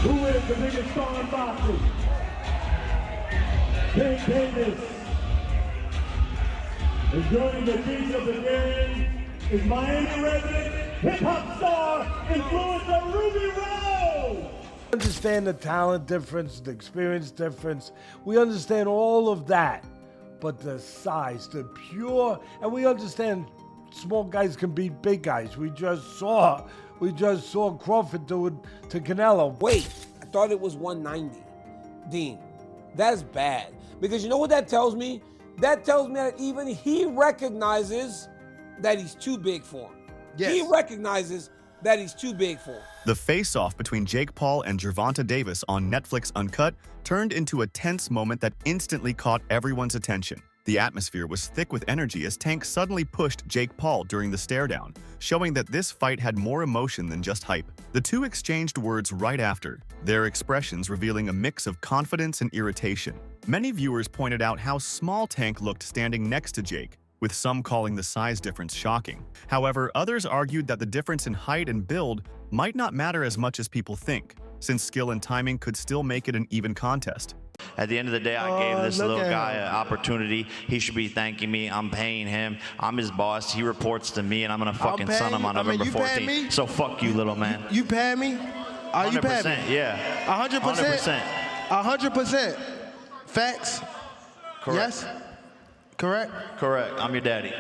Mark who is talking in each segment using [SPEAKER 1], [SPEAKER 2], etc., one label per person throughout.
[SPEAKER 1] Who is the biggest star in boxing? Tank Davis. And joining the beat of the game is Miami resident hip-hop star, influencer Ruby Rose.
[SPEAKER 2] We understand the talent difference, the experience difference. We understand all of that. But the size, the pure, and we understand small guys can beat big guys. We just saw Crawford do it to Canelo.
[SPEAKER 3] Wait, I thought it was 190. Dean, that's bad. Because you know what that tells me? That tells me that even he recognizes that he's too big for him.
[SPEAKER 4] Yes.
[SPEAKER 3] He recognizes that he's too big for him.
[SPEAKER 5] The face-off between Jake Paul and Gervonta Davis on Netflix UNCUT turned into a tense moment that instantly caught everyone's attention. The atmosphere was thick with energy as Tank suddenly pushed Jake Paul during the stare-down, showing that this fight had more emotion than just hype. The two exchanged words right after, their expressions revealing a mix of confidence and irritation. Many viewers pointed out how small Tank looked standing next to Jake, with some calling the size difference shocking. However, others argued that the difference in height and build might not matter as much as people think, since skill and timing could still make it an even contest.
[SPEAKER 6] At the end of the day, I gave this little guy an opportunity. He should be thanking me. I'm paying him. I'm his boss. He reports to me, and I'm going to fucking son him on November 14th. So fuck you, little man.
[SPEAKER 4] You paying me? Are you paying me?
[SPEAKER 6] Yeah.
[SPEAKER 4] 100%? 100%. Facts?
[SPEAKER 6] Correct.
[SPEAKER 4] Yes? Correct?
[SPEAKER 6] Correct. I'm your daddy.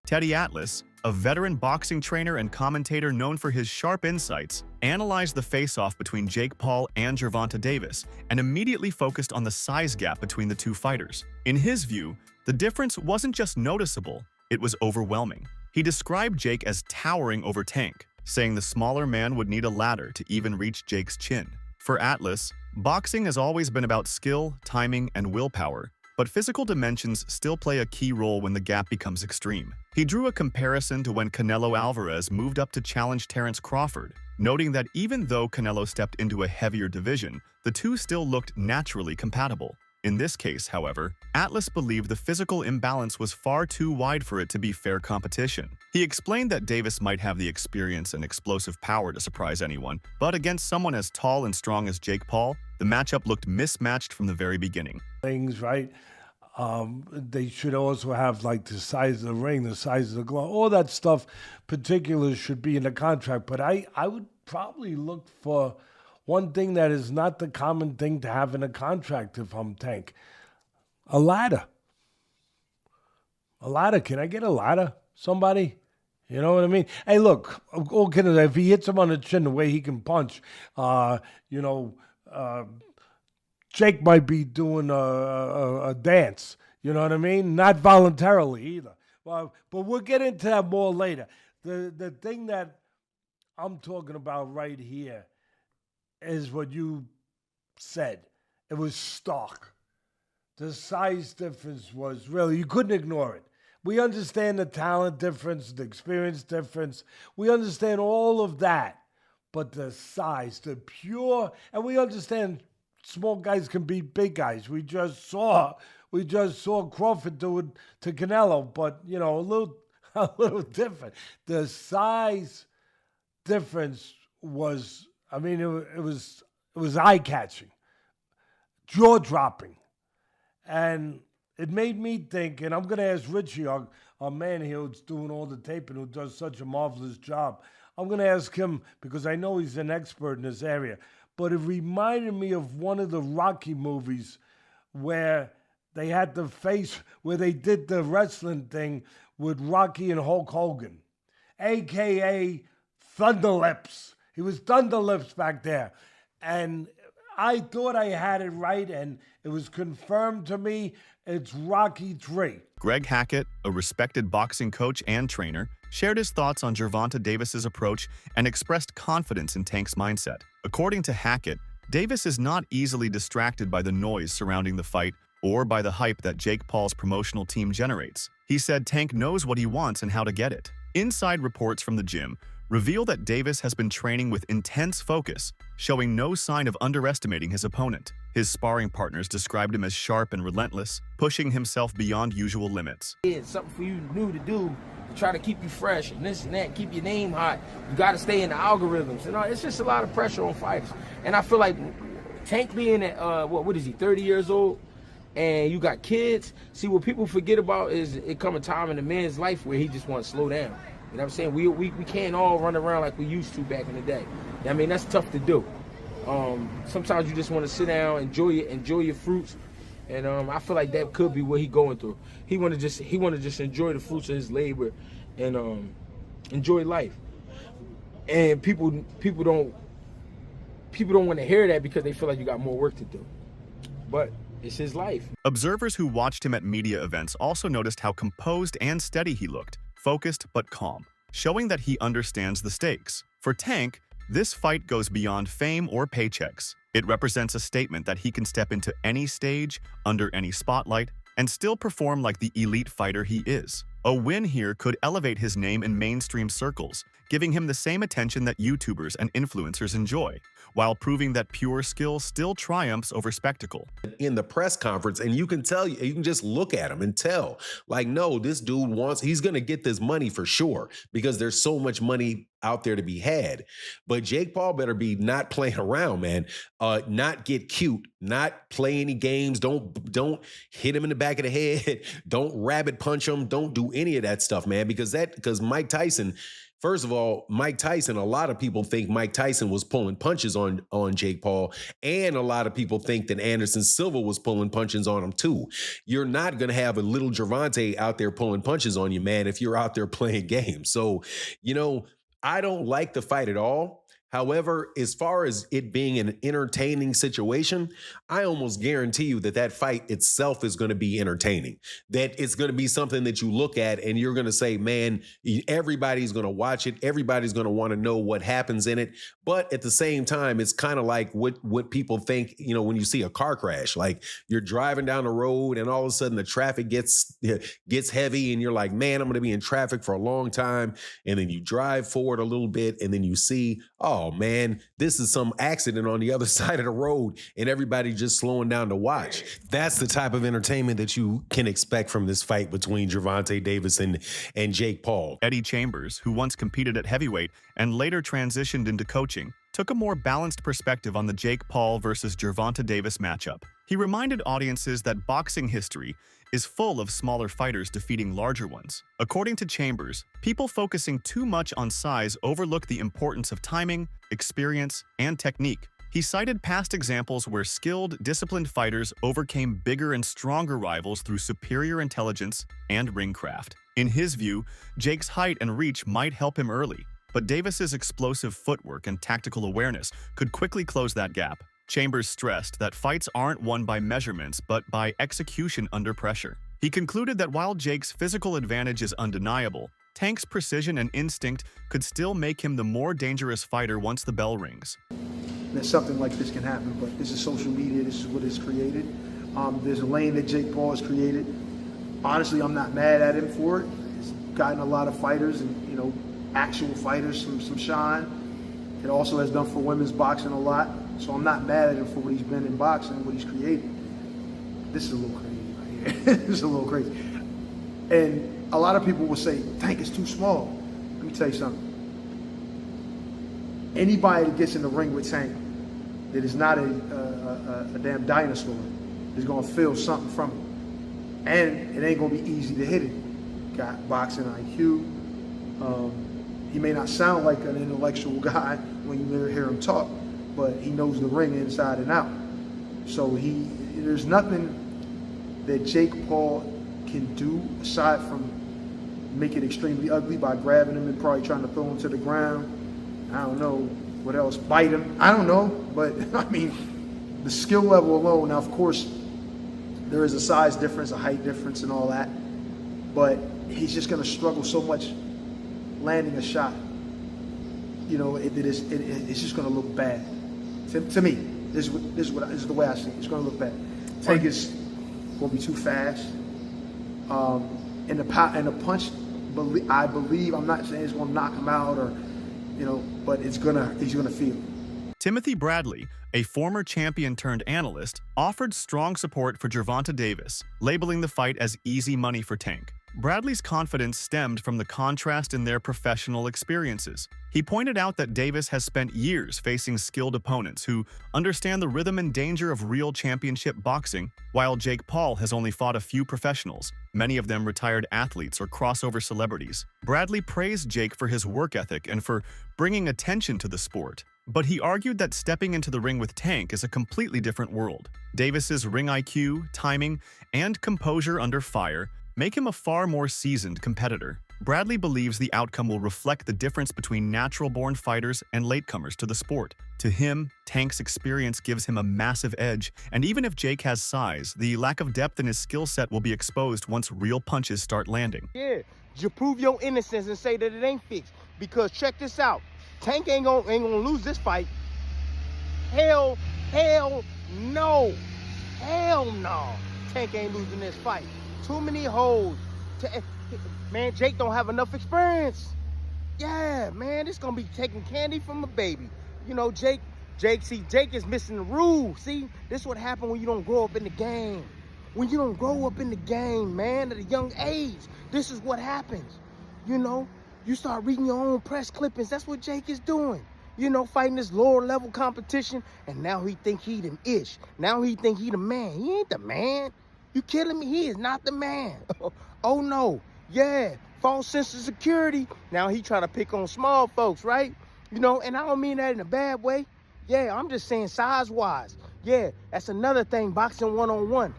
[SPEAKER 5] Teddy Atlas, a veteran boxing trainer and commentator known for his sharp insights, analyzed the face-off between Jake Paul and Gervonta Davis and immediately focused on the size gap between the two fighters. In his view, the difference wasn't just noticeable, it was overwhelming. He described Jake as towering over Tank, saying the smaller man would need a ladder to even reach Jake's chin. For Atlas, boxing has always been about skill, timing, and willpower, but physical dimensions still play a key role when the gap becomes extreme. He drew a comparison to when Canelo Alvarez moved up to challenge Terence Crawford, noting that even though Canelo stepped into a heavier division, the two still looked naturally compatible. In this case, however, Atlas believed the physical imbalance was far too wide for it to be fair competition. He explained that Davis might have the experience and explosive power to surprise anyone, but against someone as tall and strong as Jake Paul, the matchup looked mismatched from the very beginning.
[SPEAKER 2] Things, right? They should also have like the size of the ring, the size of the glove, all that stuff. Particulars should be in the contract, but I would probably look for one thing that is not the common thing to have in a contract if I'm Tank. A ladder. A ladder. Can I get a ladder? Somebody? You know what I mean? Hey, look, if he hits him on the chin the way he can punch, Jake might be doing a dance. You know what I mean? Not voluntarily either. Well, but we'll get into that more later. The thing that I'm talking about right here is what you said. It was stark. The size difference was really, you couldn't ignore it. We understand the talent difference, the experience difference. We understand all of that. But the size, the pure, and we understand small guys can beat big guys. We just saw Crawford do it to Canelo, but a little different. The size difference was, it was eye-catching, jaw-dropping. And it made me think, and I'm going to ask Richie, our man here who's doing all the taping, who does such a marvelous job. I'm going to ask him, because I know he's an expert in this area, but it reminded me of one of the Rocky movies where they had the face, where they did the wrestling thing with Rocky and Hulk Hogan, a.k.a. Thunderlips. He was Thunderlips back there. And I thought I had it right, and it was confirmed to me. It's Rocky III.
[SPEAKER 5] Greg Hackett, a respected boxing coach and trainer, shared his thoughts on Gervonta Davis's approach and expressed confidence in Tank's mindset. According to Hackett, Davis is not easily distracted by the noise surrounding the fight or by the hype that Jake Paul's promotional team generates. He said Tank knows what he wants and how to get it. Inside reports from the gym reveal that Davis has been training with intense focus, showing no sign of underestimating his opponent. His sparring partners described him as sharp and relentless, pushing himself beyond usual limits.
[SPEAKER 3] It's something for you to do to try to keep you fresh and this and that, keep your name hot. You got to stay in the algorithms. You know, it's just a lot of pressure on fighters. And I feel like Tank being at, what is he, 30 years old? And you got kids. See, what people forget about is it come a time in a man's life where he just wants to slow down. You know what I'm saying? We can't all run around like we used to back in the day. I mean, that's tough to do. Sometimes you just want to sit down, enjoy your fruits, and I feel like that could be what he's going through. He want to just enjoy the fruits of his labor, and enjoy life. And people don't want to hear that because they feel like you got more work to do. But it's his life.
[SPEAKER 5] Observers who watched him at media events also noticed how composed and steady he looked, focused but calm, showing that he understands the stakes. For Tank, this fight goes beyond fame or paychecks. It represents a statement that he can step into any stage, under any spotlight, and still perform like the elite fighter he is. A win here could elevate his name in mainstream circles, giving him the same attention that YouTubers and influencers enjoy, while proving that pure skill still triumphs over spectacle.
[SPEAKER 7] In the press conference, and you can just look at him and tell, like, no, this dude he's going to get this money for sure, because there's so much money out there to be had. But Jake Paul better be not playing around, man. Not get cute, not play any games. Don't hit him in the back of the head. Don't rabbit punch him. Don't do any of that stuff, man, because Mike Tyson, first of all, Mike Tyson, a lot of people think Mike Tyson was pulling punches on Jake Paul, and a lot of people think that Anderson Silva was pulling punches on him too. You're not going to have a little Gervonta out there pulling punches on you, man, if you're out there playing games. So, I don't like the fight at all. However, as far as it being an entertaining situation, I almost guarantee you that fight itself is going to be entertaining. That it's going to be something that you look at and you're going to say, man, everybody's going to watch it. Everybody's going to want to know what happens in it. But at the same time, it's kind of like what people think, when you see a car crash, like you're driving down the road and all of a sudden the traffic gets heavy and you're like, man, I'm going to be in traffic for a long time. And then you drive forward a little bit and then you see, oh man, this is some accident on the other side of the road and everybody just slowing down to watch. That's the type of entertainment that you can expect from this fight between Gervonta Davis and Jake Paul.
[SPEAKER 5] Eddie Chambers, who once competed at heavyweight and later transitioned into coaching, took a more balanced perspective on the Jake Paul versus Gervonta Davis matchup. He reminded audiences that boxing history is full of smaller fighters defeating larger ones. According to Chambers, people focusing too much on size overlook the importance of timing, experience, and technique. He cited past examples where skilled, disciplined fighters overcame bigger and stronger rivals through superior intelligence and ring craft. In his view, Jake's height and reach might help him early, but Davis's explosive footwork and tactical awareness could quickly close that gap. Chambers stressed that fights aren't won by measurements but by execution under pressure. He concluded that while Jake's physical advantage is undeniable, Tank's precision and instinct could still make him the more dangerous fighter once the bell rings.
[SPEAKER 8] That something like this can happen, but this is social media, this is what is created. There's a lane that Jake Paul has created. Honestly, I'm not mad at him for it. He's gotten a lot of fighters and, actual fighters some shine. It also has done for women's boxing a lot. So I'm not mad at him for what he's been in boxing, what he's created. This is a little crazy right here. This is a little crazy. And a lot of people will say, Tank is too small. Let me tell you something. Anybody that gets in the ring with Tank that is not a damn dinosaur is going to feel something from it. And it ain't going to be easy to hit it. Got boxing IQ. He may not sound like an intellectual guy when you hear him talk, but he knows the ring inside and out. So there's nothing that Jake Paul can do aside from make it extremely ugly by grabbing him and probably trying to throw him to the ground. I don't know what else, bite him. I don't know, but I mean, the skill level alone. Now, of course, there is a size difference, a height difference, and all that, but he's just going to struggle so much landing a shot. It's just going to look bad. To me, this is the way I see it. It's going to look bad. Tank is going to be too fast. And the punch, I believe, I'm not saying it's going to knock him out or you know, but he's gonna feel it.
[SPEAKER 5] Timothy Bradley, a former champion-turned-analyst, offered strong support for Gervonta Davis, labeling the fight as easy money for Tank. Bradley's confidence stemmed from the contrast in their professional experiences. He pointed out that Davis has spent years facing skilled opponents who understand the rhythm and danger of real championship boxing, while Jake Paul has only fought a few professionals, many of them retired athletes or crossover celebrities. Bradley praised Jake for his work ethic and for bringing attention to the sport. But he argued that stepping into the ring with Tank is a completely different world. Davis's ring IQ, timing, and composure under fire make him a far more seasoned competitor. Bradley believes the outcome will reflect the difference between natural-born fighters and latecomers to the sport. To him, Tank's experience gives him a massive edge, and even if Jake has size, the lack of depth in his skill set will be exposed once real punches start landing.
[SPEAKER 3] Yeah, you prove your innocence and say that it ain't fixed. Because check this out, Tank ain't gonna lose this fight. Hell no. Hell no. Tank ain't losing this fight. Too many holes. Man, Jake don't have enough experience. Yeah, man, this gonna be taking candy from a baby. You know, Jake is missing the rules. See, this is what happened when you don't grow up in the game. When you don't grow up in the game, man, at a young age, this is what happens. You know, you start reading your own press clippings. That's what Jake is doing. You know, fighting this lower level competition, and now he think he the ish. Now he think he the man. He ain't the man. You kidding me? He is not the man. Oh no. Yeah. False sense of security. Now he trying to pick on small folks, right? You know, and I don't mean that in a bad way. Yeah, I'm just saying size-wise. Yeah, that's another thing, boxing one-on-one.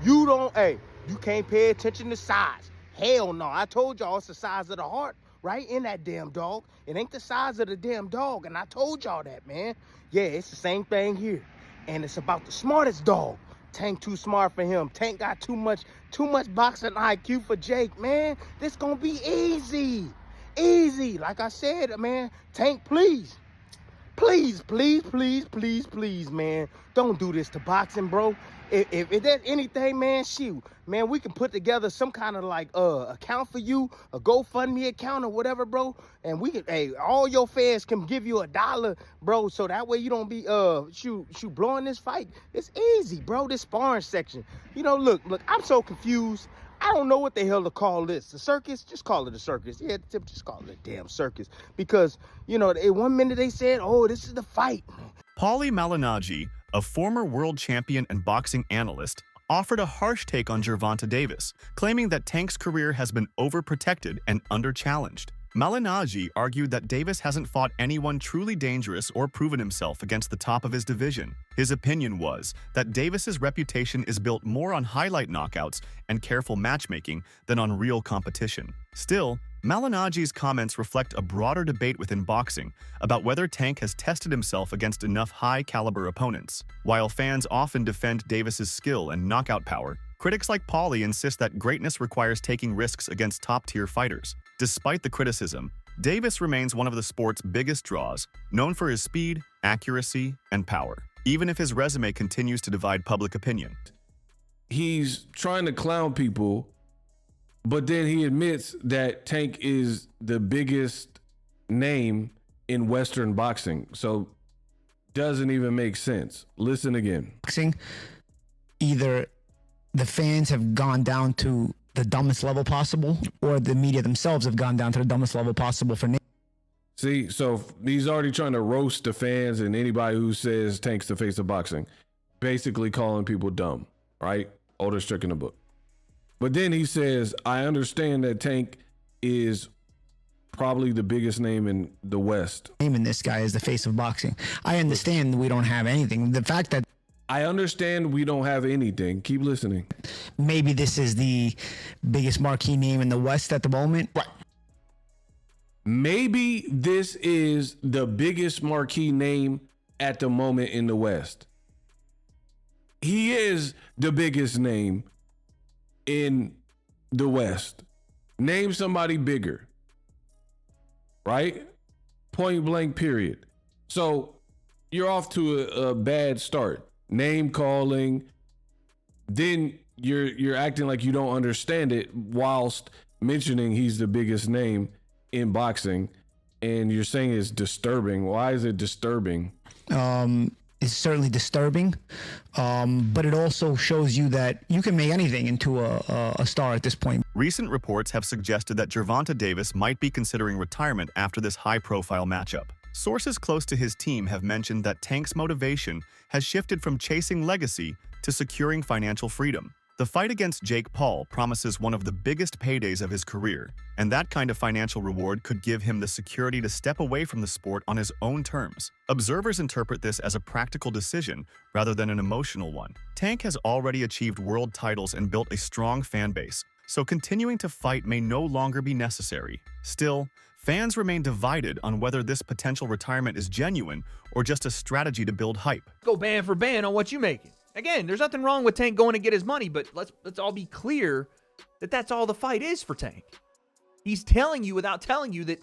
[SPEAKER 3] You can't pay attention to size. Hell no. I told y'all it's the size of the heart, right? In that damn dog. It ain't the size of the damn dog, and I told y'all that, man. Yeah, it's the same thing here. And it's about the smartest dog. Tank too smart for him. Tank got too much boxing IQ for Jake, man. This gonna be easy. Easy. Like I said, man, Tank, please, man. Don't do this to boxing, bro. If there's anything, man, shoot. Man, we can put together some kind of like account for you, a GoFundMe account or whatever, bro. And we can, all your fans can give you $1, bro. So that way you don't be blowing this fight. It's easy, bro. This sparring section. You know, look, I'm so confused. I don't know what the hell to call this. The circus? Just call it a circus. Yeah, just call it a damn circus. Because, you know, one minute they said, oh, this is the fight.
[SPEAKER 5] Paulie Malignaggi, a former world champion and boxing analyst, offered a harsh take on Gervonta Davis, claiming that Tank's career has been overprotected and under-challenged. Malignaggi argued that Davis hasn't fought anyone truly dangerous or proven himself against the top of his division. His opinion was that Davis's reputation is built more on highlight knockouts and careful matchmaking than on real competition. Still, Malignaggi's comments reflect a broader debate within boxing about whether Tank has tested himself against enough high-caliber opponents. While fans often defend Davis's skill and knockout power, critics like Paulie insist that greatness requires taking risks against top-tier fighters. Despite the criticism, Davis remains one of the sport's biggest draws, known for his speed, accuracy, and power, even if his resume continues to divide public opinion.
[SPEAKER 9] He's trying to clown people, but then he admits that Tank is the biggest name in Western boxing. So doesn't even make sense. Listen again.
[SPEAKER 10] Boxing, either the fans have gone down to the dumbest level possible, or the media themselves have gone down to the dumbest level possible for.
[SPEAKER 9] See, so he's already trying to roast the fans and anybody who says Tank's the face of boxing, basically calling people dumb, right? Oldest trick in the book. But then he says, I understand that Tank is probably the biggest name in the West.
[SPEAKER 10] Naming this guy as the face of boxing. I understand we don't have anything. The fact that
[SPEAKER 9] I understand we don't have anything. Keep listening.
[SPEAKER 10] Maybe this is the biggest marquee name in the West at the moment.
[SPEAKER 9] Right. Maybe this is the biggest marquee name at the moment in the West. He is the biggest name in the West. Name somebody bigger. Right? Point blank, period. So you're off to a bad start. Name calling. Then you're acting like you don't understand it whilst mentioning he's the biggest name in boxing. and you're saying it's disturbing. Why is it disturbing?
[SPEAKER 10] It's certainly disturbing, but it also shows you that you can make anything into a star at this point.
[SPEAKER 5] Recent reports have suggested that Gervonta Davis might be considering retirement after this high-profile matchup. Sources close to his team have mentioned that Tank's motivation has shifted from chasing legacy to securing financial freedom. The fight against Jake Paul promises one of the biggest paydays of his career, and that kind of financial reward could give him the security to step away from the sport on his own terms. Observers interpret this as a practical decision rather than an emotional one. Tank has already achieved world titles and built a strong fan base, so continuing to fight may no longer be necessary. Still, fans remain divided on whether this potential retirement is genuine or just a strategy to build hype.
[SPEAKER 11] Go band for band on what you making. Again, there's nothing wrong with Tank going to get his money, but let's all be clear that that's all the fight is for Tank. He's telling you without telling you that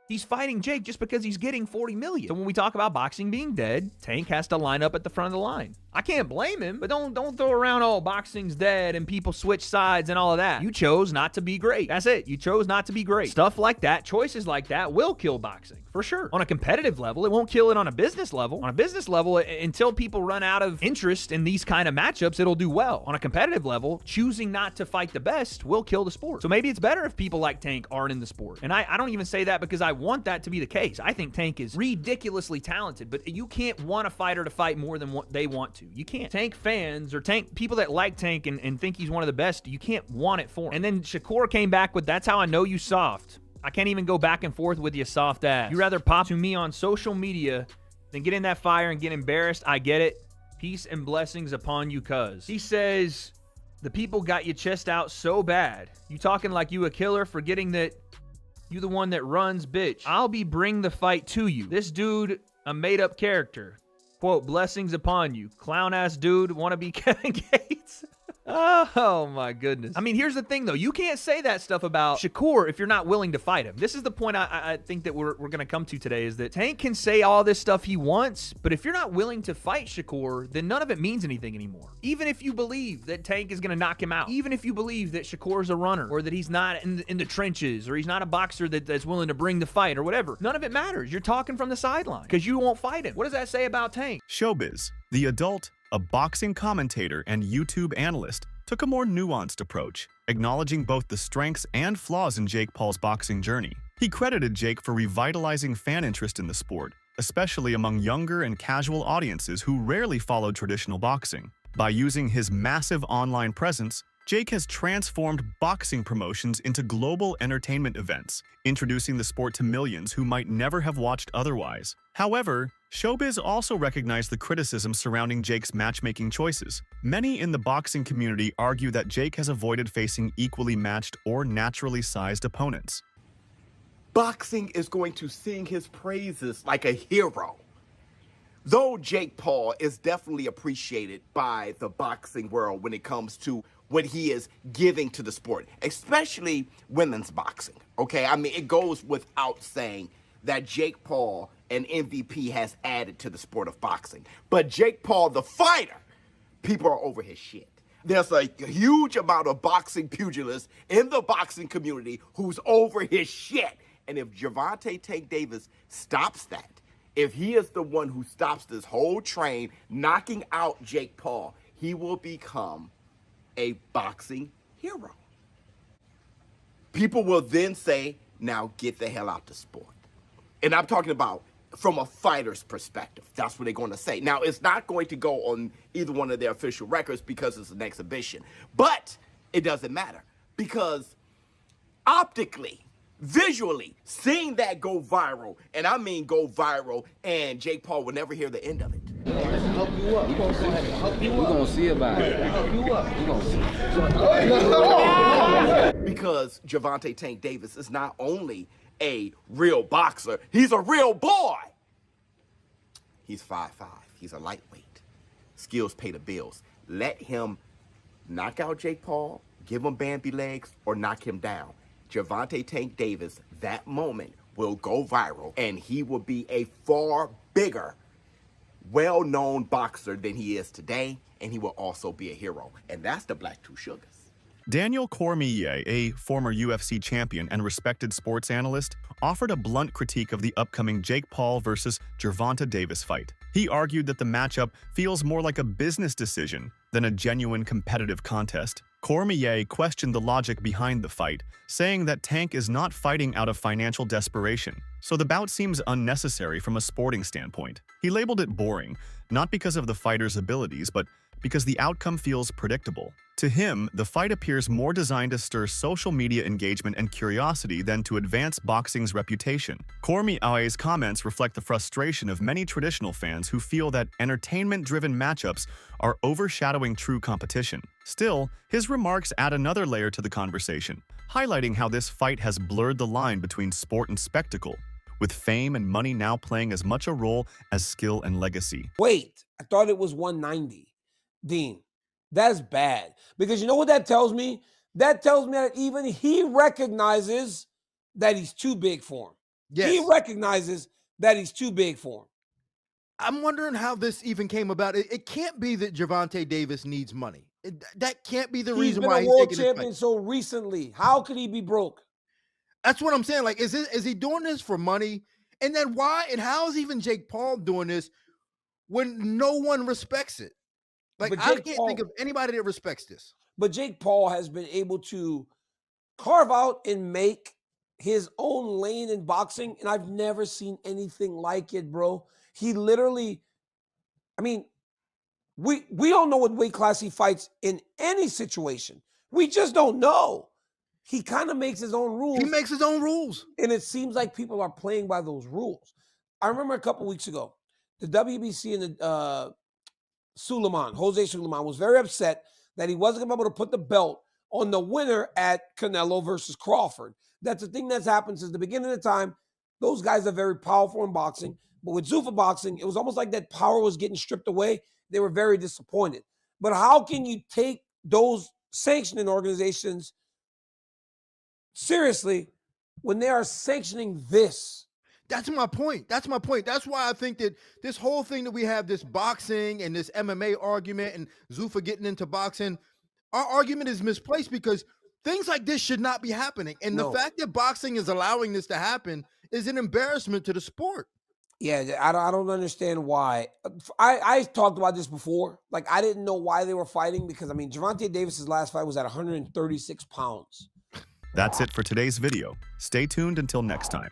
[SPEAKER 11] he's fighting Jake just because he's getting $40 million. So when we talk about boxing being dead, Tank has to line up at the front of the line. I can't blame him, but don't throw around, oh, boxing's dead and people switch sides and all of that. You chose not to be great. That's it. You chose not to be great. Stuff like that, choices like that will kill boxing, for sure. On a competitive level, it won't kill it on a business level. On a business level, until people run out of interest in these kind of matchups, it'll do well. On a competitive level, choosing not to fight the best will kill the sport. So maybe it's better if people like Tank aren't in the sport. And I don't even say that because I want that to be the case. I think Tank is ridiculously talented, but you can't want a fighter to fight more than what they want to. You can't. Tank fans or Tank people that like Tank and think he's one of the best, you can't want it for him. And then Shakur came back with, that's how I know you soft. I can't even go back and forth with you soft ass. You rather pop to me on social media than get in that fire and get embarrassed. I get it. Peace and blessings upon you, cuz. He says, the people got your chest out so bad. You talking like you a killer, forgetting that you the one that runs, bitch. I'll be bring the fight to you. This dude, a made-up character. Quote, blessings upon you. Clown-ass dude, wanna be Kevin Gates? Oh my goodness. I mean, here's the thing though. You can't say that stuff about Shakur if you're not willing to fight him. This is the point I think that we're going to come to today, is that Tank can say all this stuff he wants, but if you're not willing to fight Shakur, then none of it means anything anymore. Even if you believe that Tank is going to knock him out, even if you believe that Shakur's a runner, or that he's not in the trenches, or he's not a boxer that's willing to bring the fight, or whatever, none of it matters. You're talking from the sideline because you won't fight him. What does that say about Tank?
[SPEAKER 5] Showbiz, the adult, a boxing commentator and YouTube analyst, took a more nuanced approach, acknowledging both the strengths and flaws in Jake Paul's boxing journey. He credited Jake for revitalizing fan interest in the sport, especially among younger and casual audiences who rarely follow traditional boxing. By using his massive online presence, Jake has transformed boxing promotions into global entertainment events, introducing the sport to millions who might never have watched otherwise. However, Showbiz also recognized the criticism surrounding Jake's matchmaking choices. Many in the boxing community argue that Jake has avoided facing equally matched or naturally sized opponents.
[SPEAKER 12] Boxing is going to sing his praises like a hero. Though Jake Paul is definitely appreciated by the boxing world when it comes to what he is giving to the sport, especially women's boxing, okay? I mean, it goes without saying that Jake Paul, an MVP, has added to the sport of boxing. But Jake Paul, the fighter, people are over his shit. There's a huge amount of boxing pugilists in the boxing community who's over his shit. And if Gervonta Tank Davis stops that, if he is the one who stops this whole train, knocking out Jake Paul, he will become a boxing hero. People will then say, now get the hell out the sport. And I'm talking about from a fighter's perspective. That's what they're going to say. Now, it's not going to go on either one of their official records because it's an exhibition. But it doesn't matter because optically, visually, seeing that go viral, and I mean go viral, and Jake Paul will never hear the end of it.
[SPEAKER 3] Help you up. We're going to see about it. Help you up. We're going to see.
[SPEAKER 12] Because Gervonta Tank Davis is not only a real boxer, he's a real boy. He's 5'5". He's a lightweight. Skills pay the bills. Let him knock out Jake Paul, give him Bambi legs, or knock him down. Gervonta Tank Davis, that moment will go viral, and he will be a far bigger, well-known boxer than he is today, and he will also be a hero. And that's the Black Two Sugars.
[SPEAKER 5] Daniel Cormier, a former UFC champion and respected sports analyst, offered a blunt critique of the upcoming Jake Paul versus Gervonta Davis fight. He argued that the matchup feels more like a business decision than a genuine competitive contest. Cormier questioned the logic behind the fight, saying that Tank is not fighting out of financial desperation, so the bout seems unnecessary from a sporting standpoint. He labeled it boring, not because of the fighter's abilities, but because the outcome feels predictable. To him, the fight appears more designed to stir social media engagement and curiosity than to advance boxing's reputation. Cormier's comments reflect the frustration of many traditional fans who feel that entertainment-driven matchups are overshadowing true competition. Still, his remarks add another layer to the conversation, highlighting how this fight has blurred the line between sport and spectacle, with fame and money now playing as much a role as skill and legacy.
[SPEAKER 3] Wait, I thought it was 190. Dean, that's bad. Because you know what that tells me? That tells me that even he recognizes that he's too big for him.
[SPEAKER 13] Yes.
[SPEAKER 3] He recognizes that he's too big for him.
[SPEAKER 13] I'm wondering how this even came about. It can't be that Gervonta Davis needs money. That can't be the reason why
[SPEAKER 3] He's been a world champion so recently. How could he be broke?
[SPEAKER 13] That's what I'm saying. Like, is he doing this for money? And then why and how is even Jake Paul doing this when no one respects it? Like, I can't think of anybody that respects this.
[SPEAKER 3] But Jake Paul has been able to carve out and make his own lane in boxing, and I've never seen anything like it, bro. He literally, I mean, we don't know what weight class he fights in any situation. We just don't know. He kind of makes his own rules.
[SPEAKER 13] He makes his own rules.
[SPEAKER 3] And it seems like people are playing by those rules. I remember a couple weeks ago, the WBC and the Jose Suleiman was very upset that he wasn't going to be able to put the belt on the winner at Canelo versus Crawford. That's the thing that's happened since the beginning of the time. Those guys are very powerful in boxing. But with Zuffa boxing, it was almost like that power was getting stripped away. They were very disappointed. But how can you take those sanctioning organizations seriously when they are sanctioning this?
[SPEAKER 13] That's my point. That's my point. That's why I think that this whole thing that we have, this boxing and this MMA argument and Zuffa getting into boxing, our argument is misplaced because things like this should not be happening. And the fact that boxing is allowing this to happen is an embarrassment to the sport.
[SPEAKER 3] Yeah, I don't understand why. I talked about this before. Like, I didn't know why they were fighting because, I mean, Gervonta Davis's last fight was at 136 pounds.
[SPEAKER 5] That's it for today's video. Stay tuned until next time.